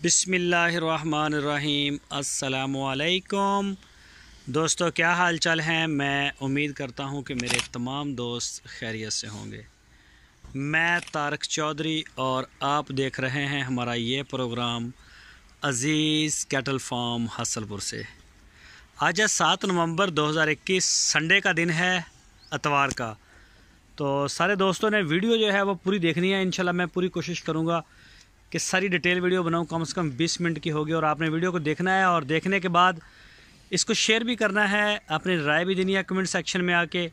बिस्मिल्लाहिर्रहमानिर्रहीम। अस्सलामुअलैकुम दोस्तों, क्या हाल चाल हैं। मैं उम्मीद करता हूं कि मेरे तमाम दोस्त खैरियत से होंगे। मैं तारक चौधरी और आप देख रहे हैं हमारा ये प्रोग्राम अज़ीज़ कैटल फार्म हसलपुर से। आज है 7 नवंबर 2021, संडे का दिन है, इतवार का। तो सारे दोस्तों ने वीडियो जो है वो पूरी देखनी है। इंशाल्लाह मैं पूरी कोशिश करूँगा कि सारी डिटेल वीडियो बनाऊँ, कम से कम 20 मिनट की होगी। और आपने वीडियो को देखना है और देखने के बाद इसको शेयर भी करना है, अपनी राय भी देनी है कमेंट सेक्शन में आके,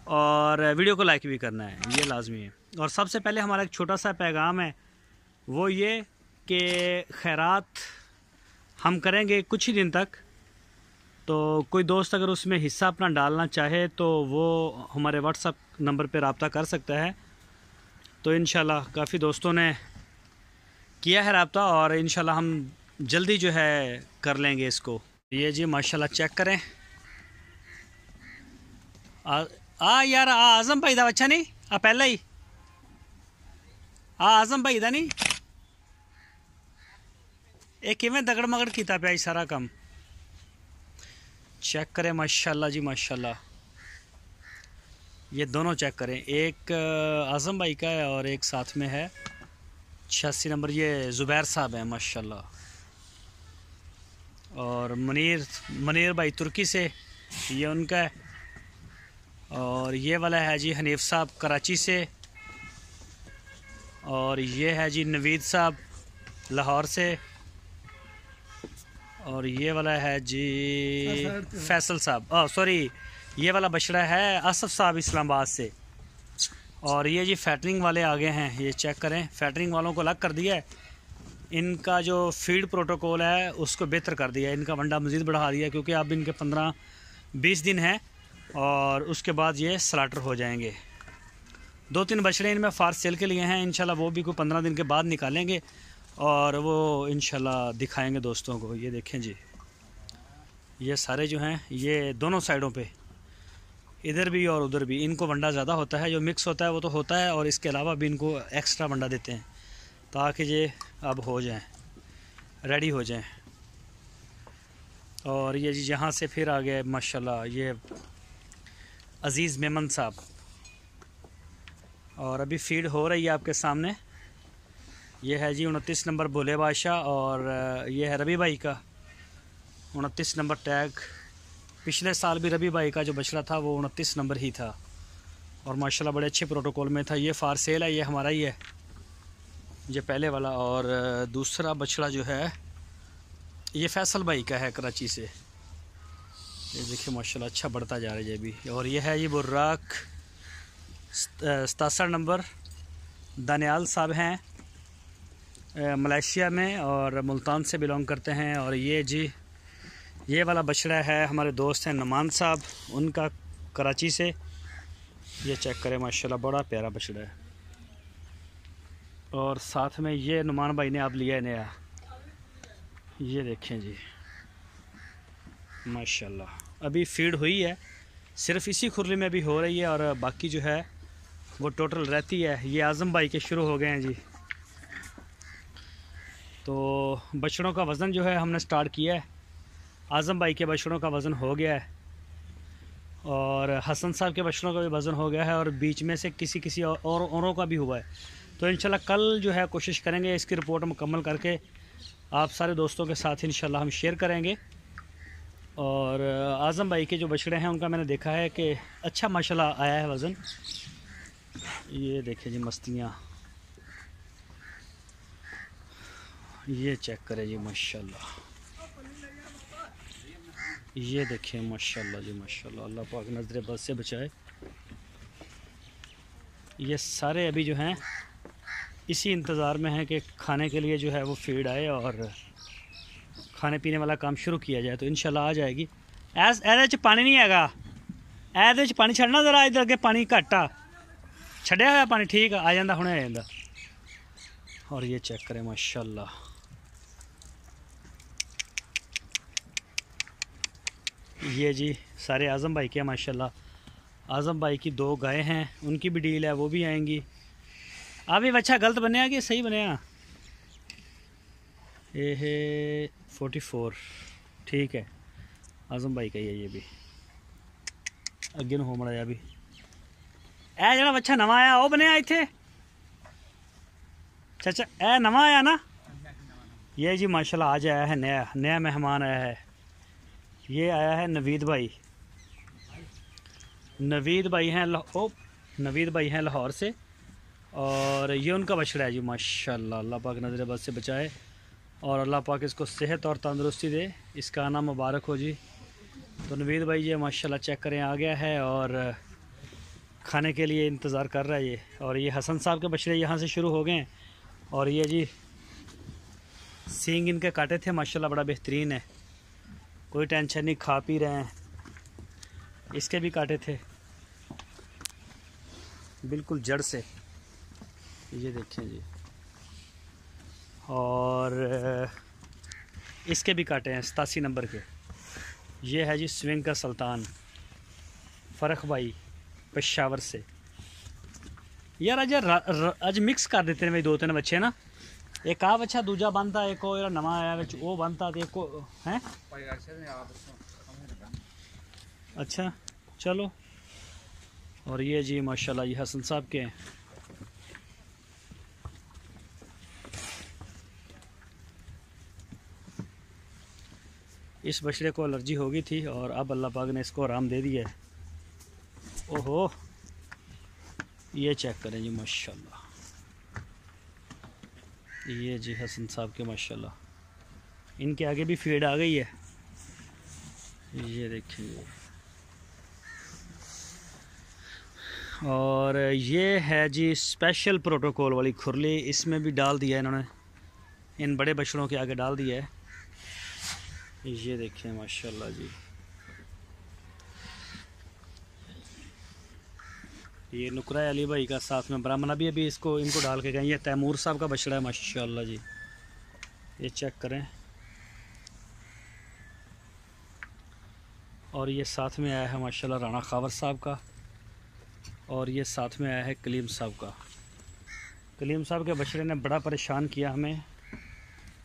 और वीडियो को लाइक भी करना है, ये लाजमी है। और सबसे पहले हमारा एक छोटा सा पैगाम है, वो ये कि खैरात हम करेंगे कुछ ही दिन तक। तो कोई दोस्त अगर उसमें हिस्सा अपना डालना चाहे तो वो हमारे व्हाट्सएप नंबर पर रब्ता कर सकता है। तो इंशाल्लाह काफ़ी दोस्तों ने किया है रब्ता और इंशाल्लाह हम जल्दी जो है कर लेंगे इसको। ये जी माशाल्लाह चेक करें। यार आज़म भाई दा बच्चा नहीं पहले ही आज़म भाई दा नहीं, ये किवें दगड़ मगड़ किया पिया सारा काम। चेक करें माशाल्लाह जी माशाल्लाह। ये दोनों चेक करें, एक आज़म भाई का है और एक साथ में है 86 नंबर, ये ज़ुबैर साहब हैं माशाल्लाह। और मुनीर भाई तुर्की से, ये उनका है। और ये वाला है जी हनीफ साहब कराची से। और ये है जी नवीद साहब लाहौर से। और ये वाला है जी फैसल साहब, सॉरी, ये वाला बछड़ा है असफ साहब इस्लामाबाद से। और ये जी फैटरिंग वाले आगे हैं, ये चेक करें, फैटरिंग वालों को अलग कर दिया है। इनका जो फीड प्रोटोकॉल है उसको बेहतर कर दिया है, इनका वंडा मज़ीद बढ़ा दिया, क्योंकि अब इनके 15-20 दिन हैं और उसके बाद ये स्लाटर हो जाएंगे। 2-3 बछड़े इनमें फार सेल के लिए हैं, इंशाल्लाह वो भी कोई 15 दिन के बाद निकालेंगे और वो इंशाल्लाह दिखाएंगे दोस्तों को। ये देखें जी, ये सारे जो हैं ये दोनों साइडों पे, इधर भी और उधर भी, इनको वंडा ज़्यादा होता है। जो मिक्स होता है वो तो होता है, और इसके अलावा भी इनको एक्स्ट्रा वंडा देते हैं ताकि ये अब हो जाएं, रेडी हो जाएं। और ये जी यहाँ से फिर आ गए माशाल्लाह ये अज़ीज़ मेमन साहब। और अभी फीड हो रही है आपके सामने। ये है जी 29 नंबर भोले बादशाह, और ये है रबी भाई का 29 नंबर टैग। पिछले साल भी रबी भाई का जो बछड़ा था वो 29 नंबर ही था और माशाल्लाह बड़े अच्छे प्रोटोकॉल में था। ये फार सेल है, ये हमारा ही है, ये पहले वाला। और दूसरा बछड़ा जो है ये फैसल भाई का है कराची से। ये देखिए माशाल्लाह अच्छा बढ़ता जा रहा है ये भी। और ये है ये बुर्राक 67 नंबर, दानियाल साहब हैं मलेशिया में और मुल्तान से बिलोंग करते हैं। और ये जी ये वाला बछड़ा है हमारे दोस्त हैं नुमान साहब, उनका कराची से। ये चेक करें माशाल्लाह बड़ा प्यारा बछड़ा है। और साथ में ये नुमान भाई ने अब लिया है नया, ये देखें जी माशाल्लाह। अभी फीड हुई है, सिर्फ इसी खुरली में भी हो रही है, और बाकी जो है वो टोटल रहती है। ये आज़म भाई के शुरू हो गए हैं जी। तो बछड़ों का वज़न जो है हमने स्टार्ट किया है। आज़म भाई के बछड़ों का वज़न हो गया है और हसन साहब के बछड़ों का भी वज़न हो गया है, और बीच में से किसी औरों का भी हुआ है। तो इंशाल्लाह कल जो है कोशिश करेंगे इसकी रिपोर्ट मुकम्मल करके आप सारे दोस्तों के साथ इंशाल्लाह हम शेयर करेंगे। और आज़म भाई के जो बछड़े हैं उनका मैंने देखा है कि अच्छा माशाल्लाह आया है वज़न। ये देखें जी मस्तियाँ, ये चेक करें जी माशाल्लाह। ये देखें माशाल्लाह जी माशाल्लाह, अल्लाह पाक नज़र बद से बचाए। ये सारे अभी जो हैं इसी इंतज़ार में हैं कि खाने के लिए जो है वो फीड आए और खाने पीने वाला काम शुरू किया जाए, तो इंशाल्लाह आ जाएगी। ऐसे पानी नहीं हैगा, ऐसे पानी छड़ना ज़रा, इधर अगे पानी घट आ छड़िया हुआ पानी, ठीक आ जाता, हुणे आ जाता। और ये चेक करें माशाल्लाह, ये जी सारे आज़म भाई के माशाल्लाह। आज़म भाई की 2 गायें हैं, उनकी भी डील है, वो भी आएंगी। अभी बच्चा गलत बने कि सही बने? ये है 44, ठीक है, आजम भाई का ही है ये भी। अगे हो मड़ा भी ए जरा बच्चा नवा आया वो बनया इतने चाचा, ए नवा आया ना ये जी माशाल्लाह आज आया है, नया नया मेहमान आया है। ये आया है नवीद भाई, नवीद भाई हैं नवीद भाई हैं लाहौर से, और ये उनका बछड़ा है जी माशाल्लाह। अल्लाह पाक नज़र बद से बचाए और अल्लाह पाक इसको सेहत और तंदुरुस्ती दे, इसका नाम मुबारक हो जी। तो नवीद भाई ये माशाल्लाह चेक करें आ गया है और खाने के लिए इंतज़ार कर रहा है ये। और ये हसन साहब के बछड़े यहाँ से शुरू हो गए हैं। और ये जी सींग इनके काटे थे माशाल्लाह, बड़ा बेहतरीन है, कोई टेंशन नहीं, खा पी रहे हैं। इसके भी काटे थे बिल्कुल जड़ से, ये देखें जी। और इसके भी काटे हैं 87 नंबर के। ये है जी स्विंग का सुल्तान फ़रख भाई पेशावर से। यार अज मिक्स कर देते हैं भाई 2-3 बच्चे ना, एक आ बच्चा दूजा बनता, एक और नवा आया विच वो बनता, तो एक है। अच्छा चलो। और ये जी माशाल्लाह ये हसन साहब के हैं। इस बछड़े को एलर्जी हो गई थी और अब अल्लाह पाक ने इसको आराम दे दिया है। ओहो ये चेक करें जी माशाल्लाह, ये जी हसन साहब के माशाल्लाह, इनके आगे भी फीड आ गई है, ये देखिए। और ये है जी स्पेशल प्रोटोकॉल वाली खुरली, इसमें भी डाल दिया है इन्होंने, इन बड़े बछड़ों के आगे डाल दिया है, ये देखें माशाल्लाह जी। ये नुकरा अली भाई का साथ में ब्राह्मण भी इसको इनको डाल के गए। ये तैमूर साहब का बछड़ा है माशाल्लाह जी, ये चेक करें। और ये साथ में आया है माशाल्लाह राणा खावर साहब का, और ये साथ में आया है कलीम साहब का। कलीम साहब के बछड़े ने बड़ा परेशान किया हमें,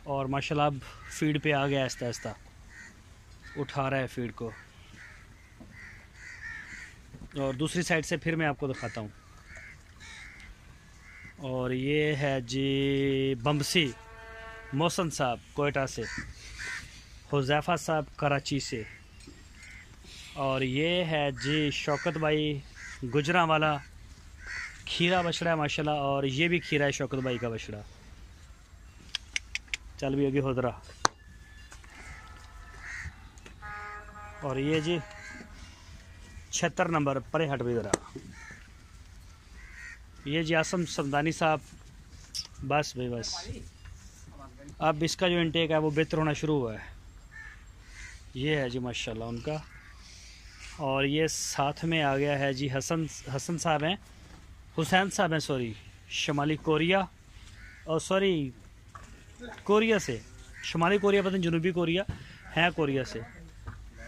और माशाल्लाह अब फीड पे आ गया, आहिस्ता आहिस्ता उठा रहा है फीड को। और दूसरी साइड से फिर मैं आपको दिखाता हूँ। और ये है जी बम्बसी मोहसन साहब कोयटा से, हुज़ैफ़ा साहब कराची से, और ये है जी शौकत भाई गुजरांवाला, खीरा बछड़ा है माशाल्लाह। और ये भी खीरा है शौकत भाई का बछड़ा। चल भी अभी होदरा। और ये जी 76 नंबर परे हट भी जरा, ये जी आसम समदानी साहब। बस भाई बस, अब इसका जो इंटेक है वो बेहतर होना शुरू हुआ है। ये है जी माशाल्लाह उनका। और ये साथ में आ गया है जी हसन साहब हैं, हुसैन साहब हैं, सॉरी शुमाली कोरिया, और सॉरी कोरिया से, शुमाली कोरिया पता नहीं जनूबी कोरिया है, कोरिया से।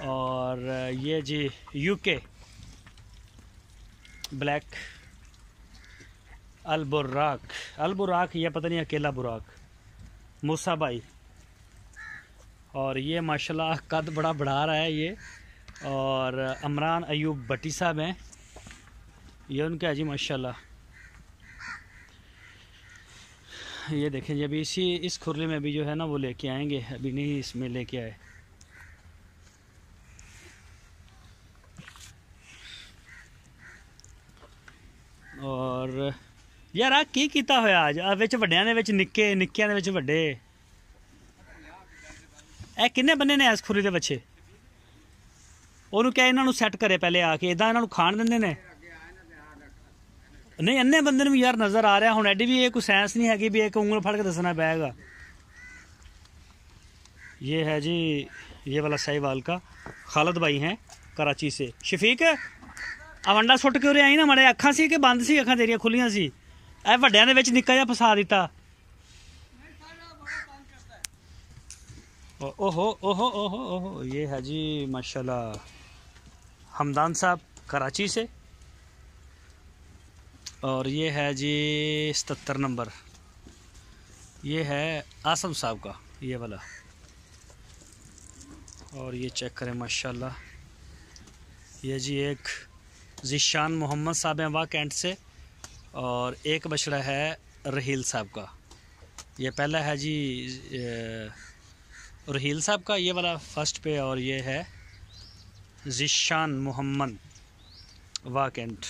और ये जी यूके ब्लैक अल बुराक, ये पता नहीं अकेला बुराक, मूसा भाई। और ये माशाल्लाह कद बड़ा बढ़ा रहा है ये। और अमरान अयूब भट्टी साहब हैं, ये उनका है जी माशाल्लाह। ये देखें जी अभी इस खुरली में भी जो है ना वो लेके आएंगे, अभी नहीं इसमें लेके आए। और यार आ की कीता होया आज विच वड्डियां दे विच निक्के, निक्कियां दे विच वड्डे, ए किन्ने बन्ने ने इस खुरली दे बच्चे? ਉਹਨੂੰ ਕਿਹਾ ਇਹਨਾਂ ਨੂੰ ਸੈੱਟ ਕਰੇ ਪਹਿਲੇ ਆ ਕੇ, ਇਦਾਂ ਇਹਨਾਂ ਨੂੰ ਖਾਣ ਦਿੰਦੇ ਨੇ? ਨਹੀਂ ਅੰਨੇ ਬੰਦੇ ਨੂੰ ਵੀ ਯਾਰ ਨਜ਼ਰ ਆ ਰਿਹਾ ਹੁਣ, ਐਡੀ ਵੀ ਇਹ ਕੋਈ ਸਾਇੰਸ ਨਹੀਂ ਹੈਗੀ ਵੀ ਇੱਕ ਉਂਗਲ ਫੜ ਕੇ ਦੱਸਣਾ ਪਏਗਾ। ये है जी ये वाला साहिवाल का खालिद भाई हैं कराची से। शफीक आवंडा सुट के उरे आई ना मड़े, अखा सी कि बंद सी? अखा तेरिया खुलियां सी? ए वड्डियां दे विच निक्का जिहा फसा दिता। ओहो ओहो ओहो ओहो, ये है जी माशाल्लाह हमदान साहब कराची से। और ये है जी 77 नंबर, ये है आसम साहब का, ये वाला। और ये चेक करें माशाल्लाह, ये जी एक ज़ीशान मोहम्मद साहब हैं वाह कैंट से, और एक बछड़ा है रहील साहब का। ये पहला है जी रहील साहब का, ये वाला फर्स्ट पे, और ये है ज़ीशान मोहम्मद वाह कैंट।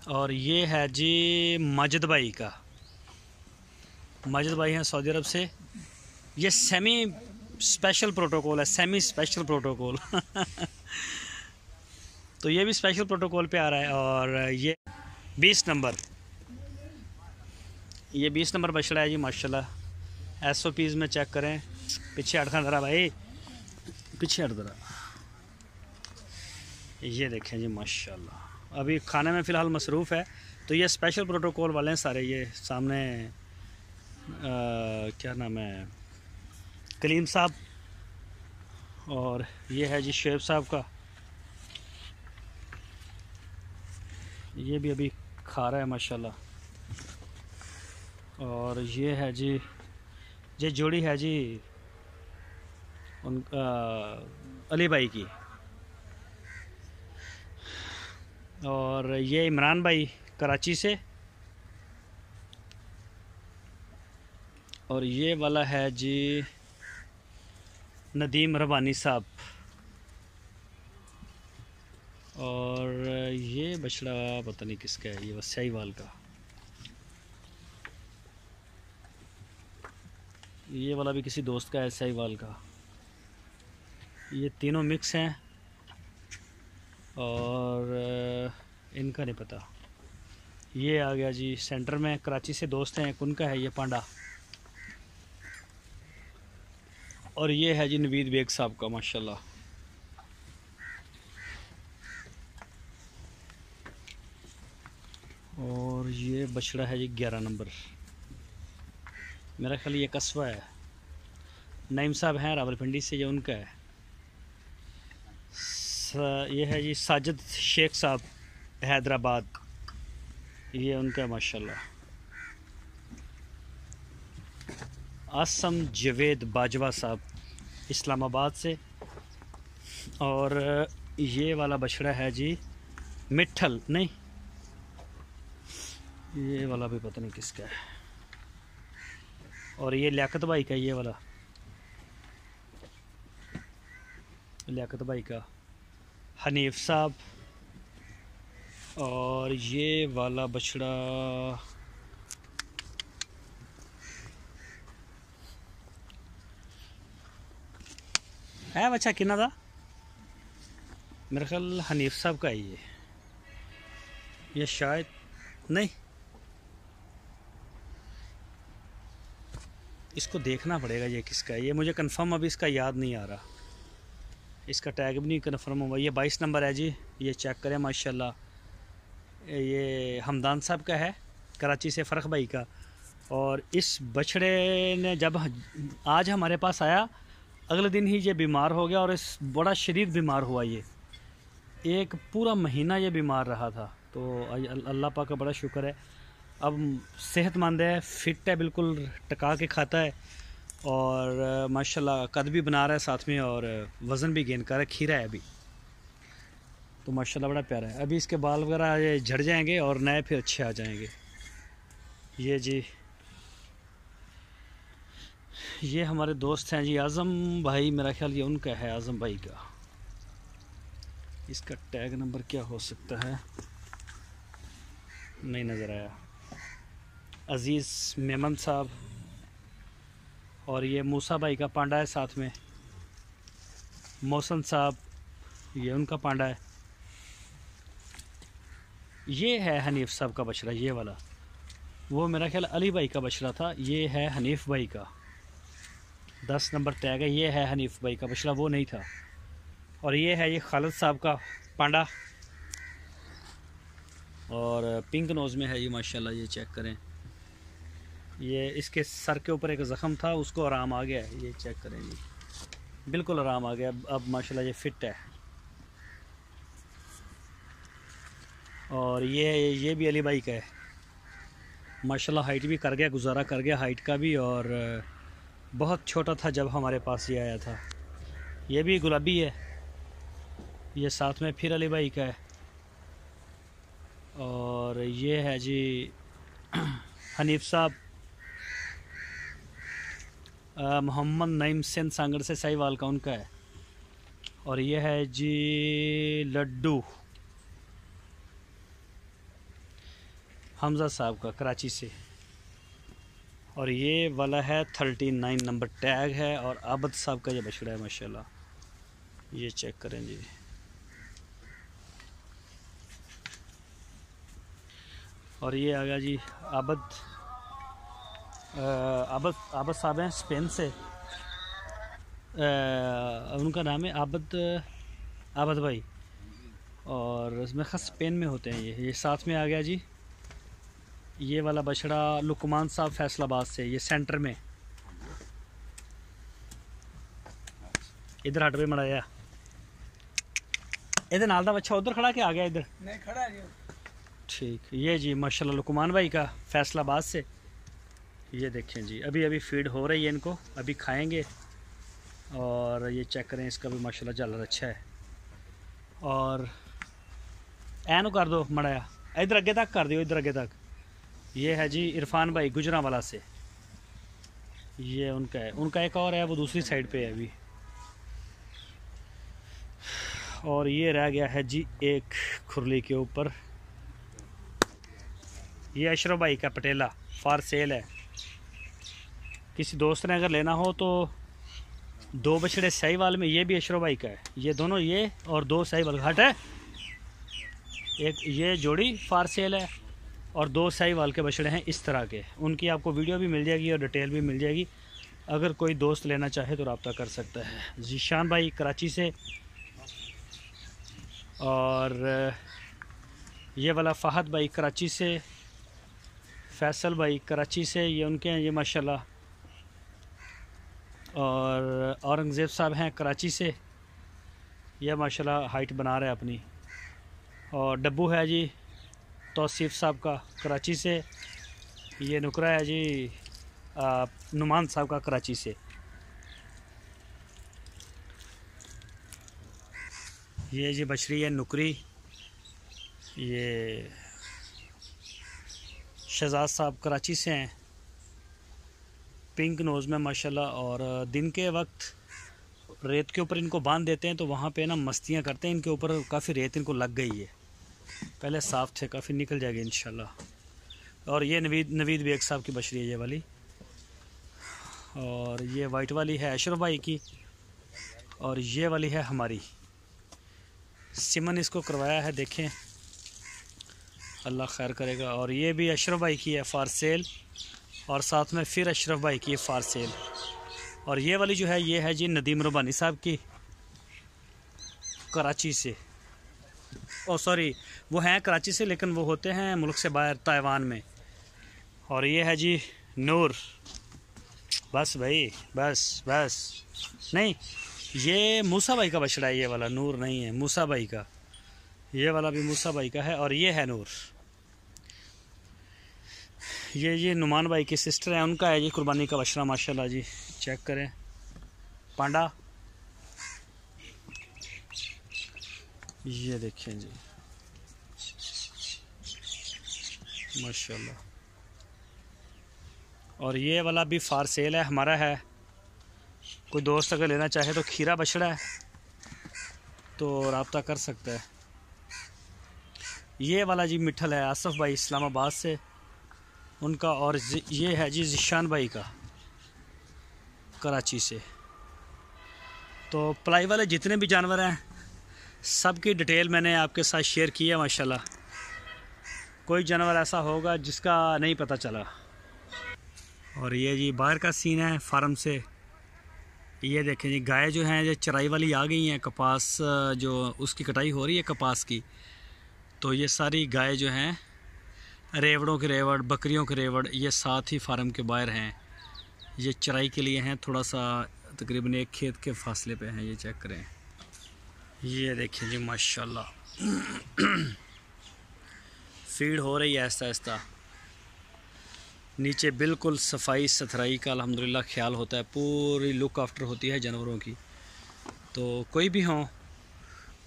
और ये है जी माजिद भाई का, माजिद भाई हैं सऊदी अरब से। ये सेमी स्पेशल प्रोटोकॉल है, सेमी स्पेशल प्रोटोकॉल तो ये भी स्पेशल प्रोटोकॉल पे आ रहा है। और ये 20 नंबर, ये 20 नंबर बछड़ा है जी माशाल्लाह। SOPs में चेक करें, पीछे हट खा ज़रा भाई, पीछे हट ज़रा। ये देखें जी माशाल्लाह, अभी खाने में फ़िलहाल मसरूफ़ है। तो ये स्पेशल प्रोटोकॉल वाले हैं सारे। ये सामने क्या नाम है, कलीम साहब, और ये है जी शेब साहब का, ये भी अभी खा रहा है माशाल्लाह। और ये है जी, ये जोड़ी है जी उनका अली भाई की, और ये इमरान भाई कराची से, और ये वाला है जी नदीम रबानी साहब। और ये बछड़ा पता नहीं किसका है, ये वसाईवाल का। ये वाला भी किसी दोस्त का है साहिवाल का। ये तीनों मिक्स हैं, और इनका नहीं पता। ये आ गया जी सेंटर में, कराची से दोस्त हैं, उनका है ये पांडा। और ये है जी नवीद बेग साहब का माशाल्लाह। और ये बछड़ा है जी 11 नंबर, मेरा ख्याल ये कस्बा है। नईम साहब हैं रावलपिंडी से, ये उनका है। ये है जी साजिद शेख साहब हैदराबाद, ये उनका है माशाल्लाह। आसम जवेद बाजवा साहब इस्लामाबाद से। और ये वाला बछड़ा है जी मिठल, नहीं ये वाला भी पता नहीं किसका है। और ये लियाकत भाई का, ये वाला लियाकत भाई का, हनीफ साहब। और ये वाला बछड़ा है बच्चा कितना था, मेरा ख्याल हनीफ साहब का है ये शायद नहीं, इसको देखना पड़ेगा ये किसका है। ये मुझे कंफर्म अभी इसका याद नहीं आ रहा, इसका टैग भी नहीं कंफर्म हुआ। ये 22 नंबर है जी, ये चेक करें माशाल्लाह। ये हमदान साहब का है कराची से, फ़र्क भाई का। और इस बछड़े ने जब आज हमारे पास आया, अगले दिन ही ये बीमार हो गया, और इस बड़ा शदीद बीमार हुआ। ये एक पूरा महीना ये बीमार रहा था। तो अल्लाह पाक का बड़ा शुक्र है, अब सेहतमंद है, फिट है, बिल्कुल टका के खाता है, और माशाल्लाह कद भी बना रहा है साथ में, और वज़न भी गेन कर रहा है, खीरा है अभी। तो माशाल्लाह बड़ा प्यारा है। अभी इसके बाल वगैरह ये झड़ जाएंगे और नए फिर अच्छे आ जाएंगे। ये जी ये हमारे दोस्त हैं जी आज़म भाई, मेरा ख्याल ये उनका है, आज़म भाई का। इसका टैग नंबर क्या हो सकता है, नहीं नज़र आया। अज़ीज़ मेमन साहब। और ये मूसा भाई का पांडा है साथ में, मौसन साहब, ये उनका पांडा है। ये है हनीफ साहब का बछड़ा, ये वाला, वो मेरा ख्याल अली भाई का बछड़ा था। ये है हनीफ भाई का, 10 नंबर टैग है। ये है हनीफ भाई का बछड़ा, वो नहीं था। और ये है ये खालिद साहब का पांडा, और पिंक नोज़ में है ये माशाल्लाह। ये चेक करें, ये इसके सर के ऊपर एक ज़ख़म था, उसको आराम आ गया है। ये चेक करें जी, बिल्कुल आराम आ गया, अब माशाल्लाह ये फ़िट है। और ये भी अली भाई का है, माशाल्लाह हाइट भी कर गया, गुजारा कर गया हाइट का भी, और बहुत छोटा था जब हमारे पास ये आया था। ये भी गुलाबी है, ये साथ में फिर अली भाई का है। और ये है जी हनीफ साहब, मोहम्मद नईम सिंध सांगड़ से साहिवाल का, उनका है। और ये है जी लड्डू हमजा साहब का, कराची से। और ये वाला है 39 नंबर टैग है, और आबद साहब का ये बछड़ा है माशाल्लाह। ये चेक करें जी। और ये आ गया जी आबद आबद साहब हैं स्पेन से, उनका नाम है आबद भाई, और उसमें ख़ास स्पेन में होते हैं। ये साथ में आ गया जी ये वाला बछड़ा लुकमान साहब फैसलाबाद से, ये सेंटर में। इधर हट पे मड़ाया, इधर नाल दा बच्चा उधर खड़ा के आ गया, इधर नहीं खड़ा है। ठीक। ये जी माशाल्लाह लुकमान भाई का फैसलाबाद से। ये देखें जी, अभी अभी फीड हो रही है इनको, अभी खाएंगे। और ये चेक करें, इसका भी माशाल्लाह झालर अच्छा है। और एनु कर दो मड़ाया, इधर अगे तक कर दियो, इधर अगे तक। ये है जी इरफान भाई गुजरांवाला से, ये उनका है। उनका एक और है, वो दूसरी साइड पे है अभी। और ये रह गया है जी एक खुरली के ऊपर, ये अशरफ भाई का पटेला फॉर सेल है। किसी दोस्त ने अगर लेना हो तो 2 बछड़े साहिवाल में, ये भी अशरफ भाई का है। ये दोनों, ये और 2 साहिवाल घाट है, एक ये जोड़ी फॉर सेल है, और 2 साहिवाल के बछड़े हैं इस तरह के। उनकी आपको वीडियो भी मिल जाएगी और डिटेल भी मिल जाएगी। अगर कोई दोस्त लेना चाहे तो रब्ता कर सकता है। जीशान भाई कराची से, और ये वाला फ़हद भाई कराची से, फैसल भाई कराची से, ये उनके हैं ये माशाल्लाह। और औरंगज़ेब साहब हैं कराची से, ये माशाल्लाह हाइट बना रहे हैं अपनी। और डब्बू है जी तौसीफ़ साहब का कराची से, ये नुकरा है जी नुमान साहब का कराची से। ये जी बछड़ी है नुकरी, ये शहजाद साहब कराची से हैं, पिंक नोज़ में माशाल्लाह। और दिन के वक्त रेत के ऊपर इनको बांध देते हैं तो वहाँ पे ना मस्तियाँ करते हैं। इनके ऊपर काफ़ी रेत इनको लग गई है, पहले साफ़ थे, काफ़ी निकल जाएगी इंशाल्लाह। और ये नवीद बेग साहब की बछड़ी है ये वाली। और ये वाइट वाली है अशरफ भाई की, और ये वाली है हमारी। सिमन इसको करवाया है, देखें अल्लाह खैर करेगा। और ये भी अशरफ भाई की है फॉर सेल, और साथ में फिर अशरफ भाई की है फॉर सेल। और ये वाली जो है ये है जी नदीम रुबानी साहब की कराची से। ओ सॉरी, वो हैं कराची से लेकिन वो होते हैं मुल्क से बाहर, ताइवान में। और ये है जी नूर, बस भाई बस बस, नहीं ये मूसा भाई का बछड़ा है, ये वाला नूर नहीं है, मूसा भाई का। ये वाला भी मूसा भाई का है, और ये है नूर। ये नुमान भाई की सिस्टर है, उनका है जी कुर्बानी का बछड़ा माशाल्लाह जी। चेक करें पांडा, ये देखें जी माशाल्लाह। और ये वाला भी फार सेल है, हमारा है। कोई दोस्त अगर लेना चाहे तो खीरा बछड़ा है तो रब्ता कर सकता है। ये वाला जी मिठल है आसफ़ भाई इस्लामाबाद से, उनका। और ये है जी जिशान भाई का कराची से। तो पलाई वाले जितने भी जानवर हैं सब की डिटेल मैंने आपके साथ शेयर की है माशाल्लाह। कोई जानवर ऐसा होगा जिसका नहीं पता चला। और ये जी बाहर का सीन है फार्म से। ये देखें जी गाय जो हैं जो चराई वाली आ गई हैं, कपास जो उसकी कटाई हो रही है कपास की। तो ये सारी गाय जो हैं रेवड़ों के रेवड़, बकरियों के रेवड़, ये साथ ही फार्म के बाहर हैं। ये चराई के लिए हैं, थोड़ा सा तकरीबन 1 खेत के फासले पे हैं। ये चेक करें, ये देखें जी माशाल्लाह फीड हो रही है आहिस्ता आहिस्ता। नीचे बिल्कुल सफाई सुथराई का अल्हम्दुलिल्लाह ख्याल होता है, पूरी लुक आफ्टर होती है जानवरों की। तो कोई भी हो,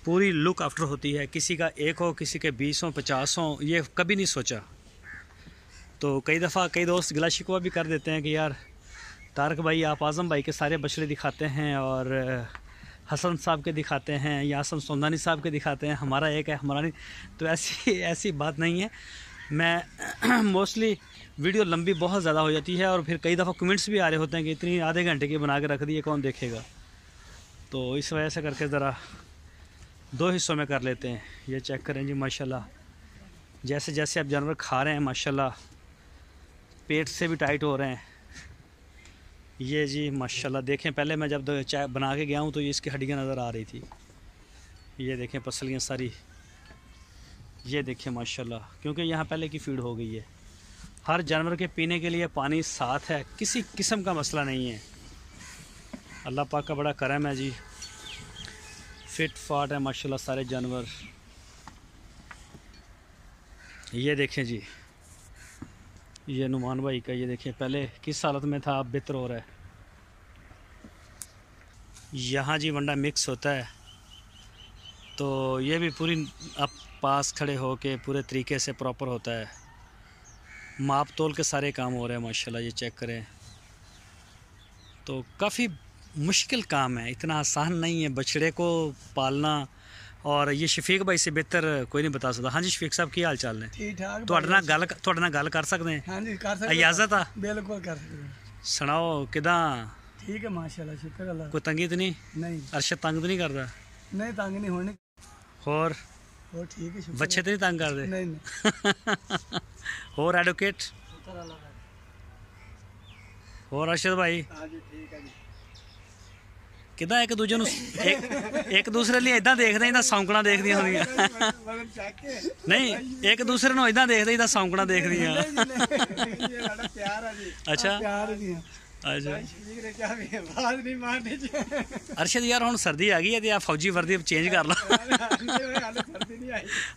पूरी लुक आफ्टर होती है। किसी का 1 हो, किसी के 20 हो, 50 हो, ये कभी नहीं सोचा। तो कई दफ़ा कई दोस्त गिला शिकवा भी कर देते हैं कि यार तारक भाई आप आज़म भाई के सारे बछड़े दिखाते हैं और हसन साहब के दिखाते हैं या हसन सोंदानी साहब के दिखाते हैं, हमारा एक है, हमारा नहीं। तो ऐसी बात नहीं है। मैं मोस्टली वीडियो लंबी बहुत ज़्यादा हो जाती है और फिर कई दफ़ा कमेंट्स भी आ रहे होते हैं कि इतनी आधे घंटे की बना के रख दी है, कौन देखेगा। तो इस वजह से करके ज़रा 2 हिस्सों में कर लेते हैं। ये चेक करें जी माशाल्लाह, जैसे जैसे आप जानवर खा रहे हैं माशाल्लाह पेट से भी टाइट हो रहे हैं। ये जी माशाल्लाह देखें, पहले मैं जब चाय बना के गया हूँ तो ये इसकी हड्डियाँ नज़र आ रही थी। ये देखें पसलियाँ सारी, ये देखें माशाल्लाह, क्योंकि यहाँ पहले की फीड हो गई है। हर जानवर के पीने के लिए पानी साथ है, किसी किस्म का मसला नहीं है। अल्लाह पाक का बड़ा करम है जी, फिट फाट है माशाल्लाह सारे जानवर। ये देखें जी, ये नुमान भाई का, ये देखें पहले किस हालत में था, अब बेहतर हो रहा है। यहाँ जी वंडा मिक्स होता है, तो ये भी पूरी अब पास खड़े हो के पूरे तरीके से प्रॉपर होता है। माप तोल के सारे काम हो रहे हैं माशाल्लाह। ये चेक करें, तो काफ़ी मुश्किल काम है, इतना आसान नहीं है बछड़े को पालना। और ये शफीक भाई से बेहतर कोई नहीं बता सकता। हाँ जी शफीक साहब, की हाल चाल ने? ठीक ठाक। ਤੁਹਾਡੇ ਨਾਲ ਗੱਲ कर सकते हैं? हाँ जी कर सकते हैं। इजाज़त आ? बिल्कुल कर सकते हैं। सुनाओ किदा? ठीक है माशाल्लाह, शुक्र अल्लाह। कोई तंगी तो नहीं? नहीं अरशद तंग तो नहीं करता? नहीं तंग नहीं होने। और ठीक है, शुक्र। बच्चे तो नहीं तंग करते? नहीं नहीं। और एडवोकेट और अरशद भाई हाँ जी ठीक है जी। किदा एक दूजे एक दूसरे लिए इदा देखते जिदा सौंकना देखदियां होंदियां? नहीं, एक दूसरे ਨੂੰ इदा देखते जिदा सौंकना देखदियां। अच्छा अच्छा। अरशद यार हुण सर्दी आ गई है, आ फौजी वर्दी चेंज कर ला।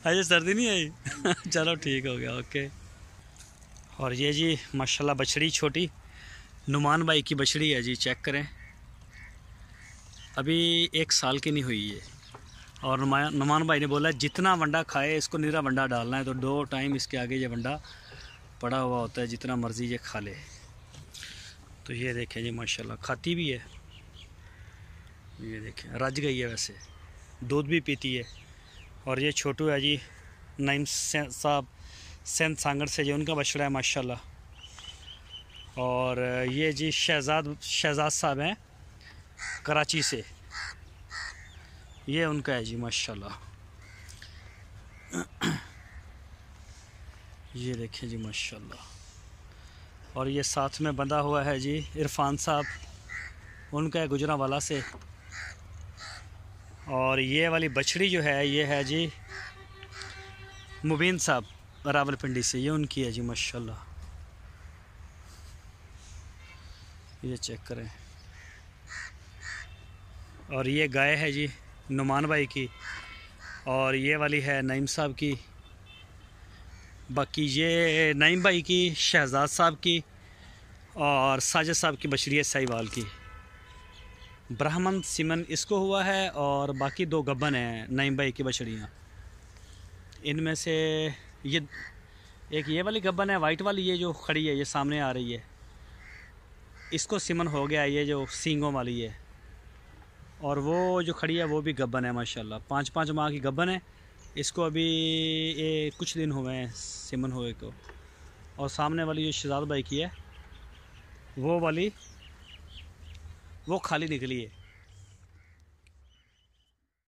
अजे सर्दी नहीं आई? चलो ठीक हो गया, ओके। और ये जी माशाल्लाह बछड़ी छोटी नुमान भाई की बछड़ी है जी, चेक करें, अभी 1 साल की नहीं हुई है। और नुमान भाई ने बोला जितना वंडा खाए इसको नीरा वंडा डालना है, तो 2 टाइम इसके आगे ये वंडा पड़ा हुआ होता है, जितना मर्ज़ी ये खा ले। तो ये देखें जी माशाल्लाह खाती भी है, ये देखें रज गई है, वैसे दूध भी पीती है। और ये छोटू है जी नईम साहब सेंध सांगड़ से, जो उनका बछड़ा है माशाल्लाह। और ये जी शहजाद साहब हैं कराची से, ये उनका है जी माशाल्लाह। ये देखें जी माशाल्लाह। और ये साथ में बंधा हुआ है जी इरफान साहब, उनका है गुजरांवाला से। और ये वाली बछड़ी जो है ये है जी मुबीन साहब रावलपिंडी से, ये उनकी है जी माशाल्लाह। ये चेक करें। और ये गाय है जी नुमान भाई की, और ये वाली है नईम साहब की। बाकी ये नईम भाई की, शहजाद साहब की और साजिद साहब की बछड़ी है साहिवाल की। ब्राह्मण सिमन इसको हुआ है, और बाकी 2 गब्बन हैं नईम भाई की बछड़ियाँ। इनमें से ये एक ये वाली गब्बन है वाइट वाली, ये जो खड़ी है ये सामने आ रही है, इसको सिमन हो गया, ये जो सींगों वाली है। और वो जो खड़ी है वो भी गब्बन है माशाल्लाह, 5-5 माह की गब्बन है। इसको अभी ये कुछ दिन हुए हैं सिमन हुए को। और सामने वाली जो शहजाद भाई की है वो वाली वो खाली निकली है।